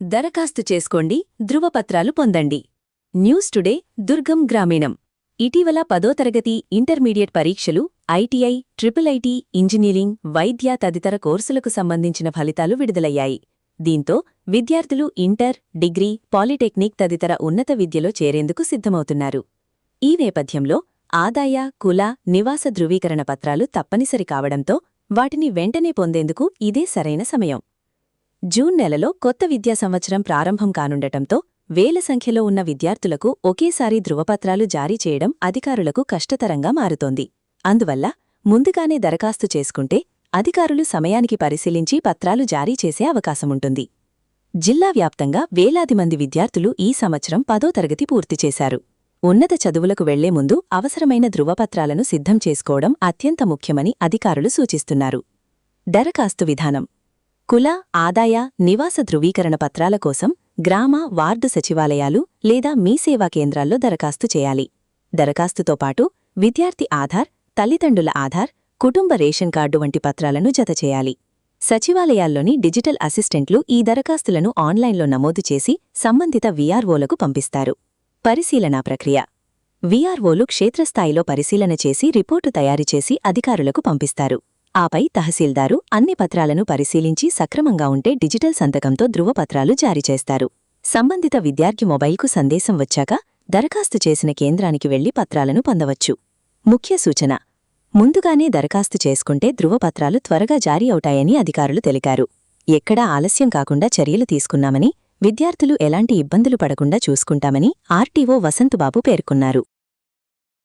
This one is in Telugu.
దరఖాస్తు చేసుకోండి, ధృవపత్రాలు పొందండి. న్యూస్ టుడే దుర్గం గ్రామీణం. ఇటీవల 10వ తరగతి ఇంటర్మీడియట్ పరీక్షలు, ఐటీఐ, ట్రిపుల్ ఐటీ, ఇంజనీరింగ్, వైద్య తదితర కోర్సులకు సంబంధించిన ఫలితాలు విడుదలయ్యాయి. దీంతో విద్యార్థులు ఇంటర్, డిగ్రీ, పాలిటెక్నిక్ తదితర ఉన్నత విద్యలో చేరేందుకు సిద్ధమవుతున్నారు. ఈ నేపథ్యంలో ఆదాయ, కుల, నివాస ధృవీకరణ పత్రాలు తప్పనిసరి కావడంతో వాటిని వెంటనే పొందేందుకు ఇదే సరైన సమయం. జూన్ నెలలో కొత్త విద్యా సంవత్సరం ప్రారంభం కానుండటంతో వేల సంఖ్యలో ఉన్న విద్యార్థులకు ఒకేసారి ధృవపత్రాలు జారీ చేయడం అధికారులకు కష్టతరంగా మారుతోంది. అందువల్ల ముందుగానే దరఖాస్తు చేసుకుంటే అధికారులు సమయానికి పరిశీలించి పత్రాలు జారీ చేసే అవకాశముంటుంది. జిల్లా వ్యాప్తంగా వేలాది మంది విద్యార్థులు ఈ సంవత్సరం 10వ తరగతి పూర్తి చేశారు. ఉన్నత చదువులకు వెళ్లే ముందు అవసరమైన ధృవపత్రాలను సిద్ధం చేసుకోవడం అత్యంత ముఖ్యమని అధికారులు సూచిస్తున్నారు. దరఖాస్తు విధానం: కుల, ఆదాయ, నివాస ధృవీకరణ పత్రాల కోసం గ్రామ, వార్డు సచివాలయాలు లేదా మీ సేవా కేంద్రాల్లో దరఖాస్తు చేయాలి. దరఖాస్తుతో పాటు విద్యార్థి ఆధార్, తల్లిదండ్రుల ఆధార్, కుటుంబ రేషన్ కార్డు వంటి పత్రాలను జతచేయాలి. సచివాలయాల్లోని డిజిటల్ అసిస్టెంట్లు ఈ దరఖాస్తులను ఆన్లైన్లో నమోదు చేసి సంబంధిత వీఆర్ఓలకు పంపిస్తారు. పరిశీలనా ప్రక్రియ: వీఆర్ఓలు క్షేత్రస్థాయిలో పరిశీలన చేసి రిపోర్టు తయారుచేసి అధికారులకు పంపిస్తారు. ఆపై తహసీల్దారు అన్ని పత్రాలను పరిశీలించి సక్రమంగా ఉంటే డిజిటల్ సంతకంతో ధృవపత్రాలు జారీ చేస్తారు. సంబంధిత విద్యార్థి మొబైల్కు సందేశం వచ్చాక దరఖాస్తు చేసిన కేంద్రానికి వెళ్లి పత్రాలను పొందవచ్చు. ముఖ్య సూచన: ముందుగానే దరఖాస్తు చేసుకుంటే ధృవపత్రాలు త్వరగా జారీ అవుతాయని అధికారులు తెలిపారు. ఎక్కడా ఆలస్యం కాకుండా చర్యలు తీసుకున్నామని, విద్యార్థులు ఎలాంటి ఇబ్బందులు పడకుండా చూసుకుంటామని ఆర్టీఓ వసంతబాబు పేర్కొన్నారు.